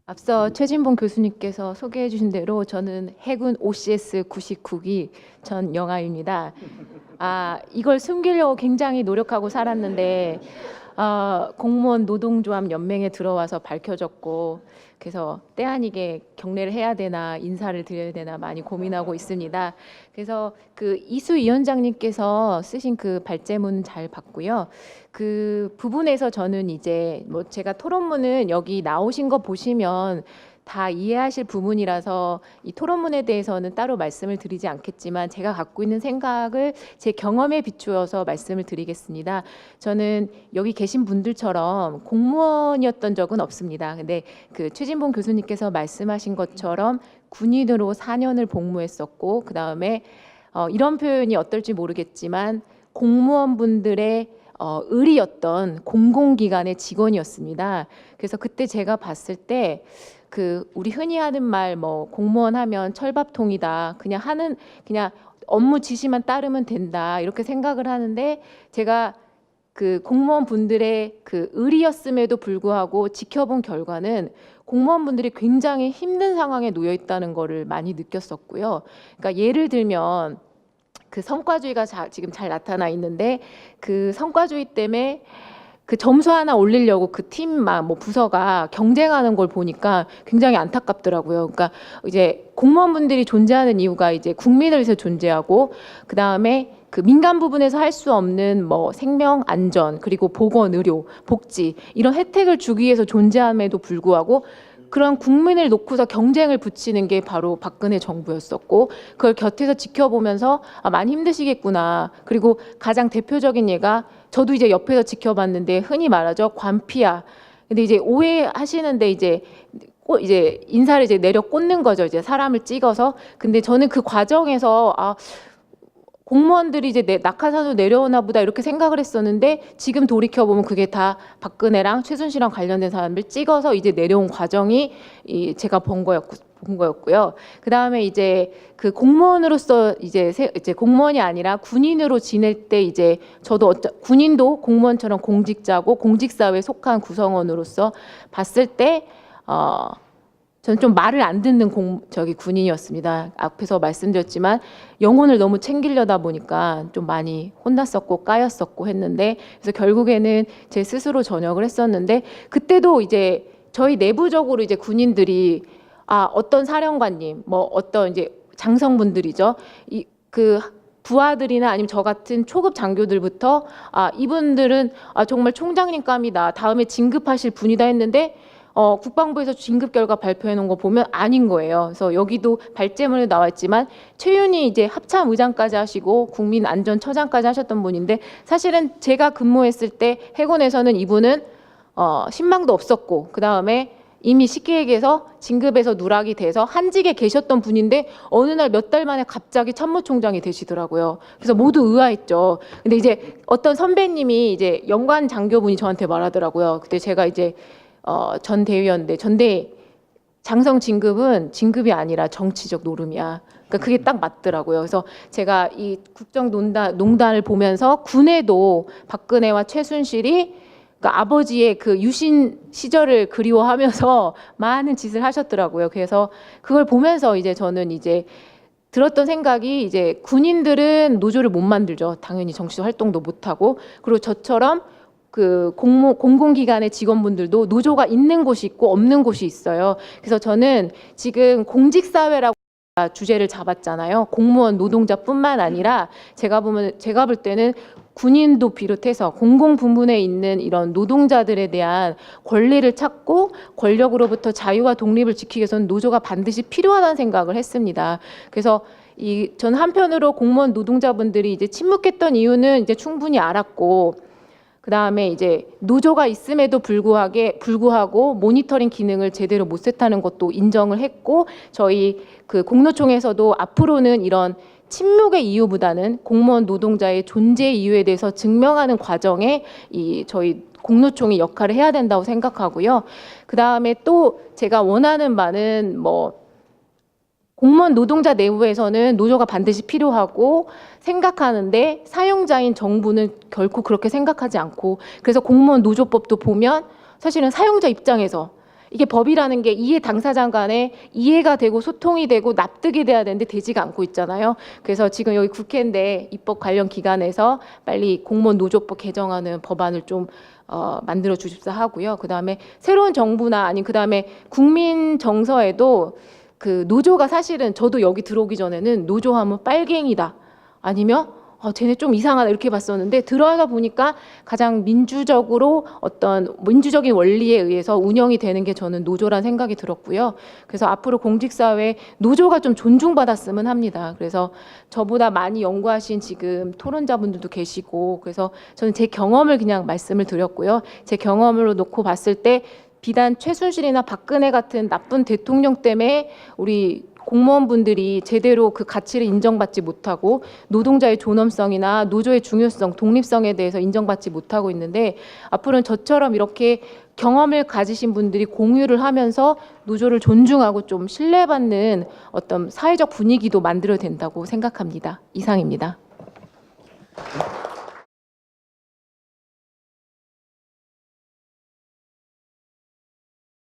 앞서 최진봉 교수님께서 소개해 주신 대로 저는 해군 OCS 99기 전영아입니다. 이걸 숨기려고 굉장히 노력하고 살았는데 공무원 노동조합 연맹에 들어와서 밝혀졌고, 그래서 때 아니게 경례를 해야 되나 인사를 드려야 되나 많이 고민하고 있습니다. 그래서 그 이수 위원장님께서 쓰신 그 발제문 잘 봤고요. 그 부분에서 저는 이제 뭐 제가 토론문은 여기 나오신 거 보시면 다 이해하실 부분이라서 이 토론문에 대해서는 따로 말씀을 드리지 않겠지만, 제가 갖고 있는 생각을 제 경험에 비추어서 말씀을 드리겠습니다. 저는 여기 계신 분들처럼 공무원이었던 적은 없습니다. 근데 그 최진봉 교수님께서 말씀하신 것처럼 군인으로 4년을 복무했었고, 그다음에 이런 표현이 어떨지 모르겠지만 공무원분들의 을이었던 공공기관의 직원이었습니다. 그래서 그때 제가 봤을 때 그 우리 흔히 하는 말 뭐 공무원 하면 철밥통이다, 그냥 업무 지시만 따르면 된다, 이렇게 생각을 하는데, 제가 그 공무원 분들의 그 을이었음에도 불구하고 지켜본 결과는 공무원분들이 굉장히 힘든 상황에 놓여 있다는 거를 많이 느꼈었고요. 그러니까 예를 들면 그 성과주의가 지금 잘 나타나 있는데, 그 성과주의 때문에 그 점수 하나 올리려고 그 팀만 뭐 부서가 경쟁하는 걸 보니까 굉장히 안타깝더라고요. 그러니까 이제 공무원분들이 존재하는 이유가 이제 국민을 위해서 존재하고, 그 다음에 그 민간 부분에서 할 수 없는 뭐 생명 안전, 그리고 보건, 의료, 복지, 이런 혜택을 주기 위해서 존재함에도 불구하고 그런 국민을 놓고서 경쟁을 붙이는 게 바로 박근혜 정부였었고, 그걸 곁에서 지켜보면서 많이 힘드시겠구나. 그리고 가장 대표적인 예가, 저도 이제 옆에서 지켜봤는데 흔히 말하죠, 관피아. 근데 이제 오해하시는데 이제 인사를 이제 내려 꽂는 거죠, 이제 사람을 찍어서. 근데 저는 그 과정에서 공무원들이 이제 낙하산으로 내려오나 보다 이렇게 생각을 했었는데, 지금 돌이켜보면 그게 다 박근혜랑 최순실이랑 관련된 사람들 찍어서 이제 내려온 과정이 제가 본 거였고요. 그 다음에 이제 그 공무원으로서 이제 공무원이 아니라 군인으로 지낼 때, 이제 저도 군인도 공무원처럼 공직자고 공직사회에 속한 구성원으로서 봤을 때 저는 좀 말을 안 듣는 군인이었습니다. 앞에서 말씀드렸지만 영혼을 너무 챙기려다 보니까 좀 많이 혼났었고 까였었고 했는데, 그래서 결국에는 제 스스로 전역을 했었는데, 그때도 이제 저희 내부적으로 이제 군인들이 어떤 사령관님, 뭐 어떤 이제 장성분들이죠, 그 부하들이나 아니면 저 같은 초급 장교들부터 이분들은 정말 총장님감이다, 다음에 진급하실 분이다 했는데, 국방부에서 진급 결과 발표해 놓은 거 보면 아닌 거예요. 그래서 여기도 발제문에 나와 있지만 최윤희 이제 합참 의장까지 하시고 국민안전처장까지 하셨던 분인데, 사실은 제가 근무했을 때 해군에서는 이분은 신망도 없었고, 그 다음에 이미 쉽게 얘기해서 진급에서 누락이 돼서 한직에 계셨던 분인데 어느 날 몇 달 만에 갑자기 참모총장이 되시더라고요. 그래서 모두 의아했죠. 근데 이제 어떤 선배님이 이제 연관 장교분이 저한테 말하더라고요. 그때 제가 이제 전 대위였는데, 전대 장성 진급은 진급이 아니라 정치적 노름이야. 그러니까 그게 딱 맞더라고요. 그래서 제가 이 국정농단을 보면서 군에도 박근혜와 최순실이, 그러니까 아버지의 그 유신 시절을 그리워하면서 많은 짓을 하셨더라고요. 그래서 그걸 보면서 이제 저는 이제 들었던 생각이, 이제 군인들은 노조를 못 만들죠. 당연히 정치 활동도 못 하고, 그리고 저처럼 그 공공기관의 직원분들도 노조가 있는 곳이 있고 없는 곳이 있어요. 그래서 저는 지금 공직사회라고 주제를 잡았잖아요. 공무원 노동자뿐만 아니라 제가 볼 때는 군인도 비롯해서 공공 부문에 있는 이런 노동자들에 대한 권리를 찾고 권력으로부터 자유와 독립을 지키기 위해서는 노조가 반드시 필요하다는 생각을 했습니다. 그래서 저는 한편으로 공무원 노동자분들이 이제 침묵했던 이유는 이제 충분히 알았고, 그 다음에 이제 노조가 있음에도 불구하고 모니터링 기능을 제대로 못 세타는 것도 인정을 했고, 저희 그 공노총에서도 앞으로는 이런 침묵의 이유보다는 공무원 노동자의 존재 이유에 대해서 증명하는 과정에 저희 공노총이 역할을 해야 된다고 생각하고요. 그 다음에 또 제가 원하는 바는 공무원 노동자 내부에서는 노조가 반드시 필요하고 생각하는데, 사용자인 정부는 결코 그렇게 생각하지 않고, 그래서 공무원 노조법도 보면 사실은 사용자 입장에서 이게 법이라는 게 이해 당사자 간에 이해가 되고 소통이 되고 납득이 돼야 되는데 되지가 않고 있잖아요. 그래서 지금 여기 국회인데 입법 관련 기관에서 빨리 공무원 노조법 개정하는 법안을 좀 만들어 주십사 하고요. 그다음에 새로운 정부나 아니 그다음에 국민 정서에도 그 노조가 사실은 저도 여기 들어오기 전에는 노조하면 빨갱이다 아니면 쟤네 좀 이상하다 이렇게 봤었는데 들어가다 보니까 가장 민주적으로 어떤 민주적인 원리에 의해서 운영이 되는 게 저는 노조란 생각이 들었고요. 그래서 앞으로 공직사회에 노조가 좀 존중받았으면 합니다. 그래서 저보다 많이 연구하신 지금 토론자분들도 계시고 그래서 저는 제 경험을 그냥 말씀을 드렸고요. 제 경험으로 놓고 봤을 때 비단 최순실이나 박근혜 같은 나쁜 대통령 때문에 우리 공무원분들이 제대로 그 가치를 인정받지 못하고 노동자의 존엄성이나 노조의 중요성, 독립성에 대해서 인정받지 못하고 있는데 앞으로는 저처럼 이렇게 경험을 가지신 분들이 공유를 하면서 노조를 존중하고 좀 신뢰받는 어떤 사회적 분위기도 만들어야 된다고 생각합니다. 이상입니다.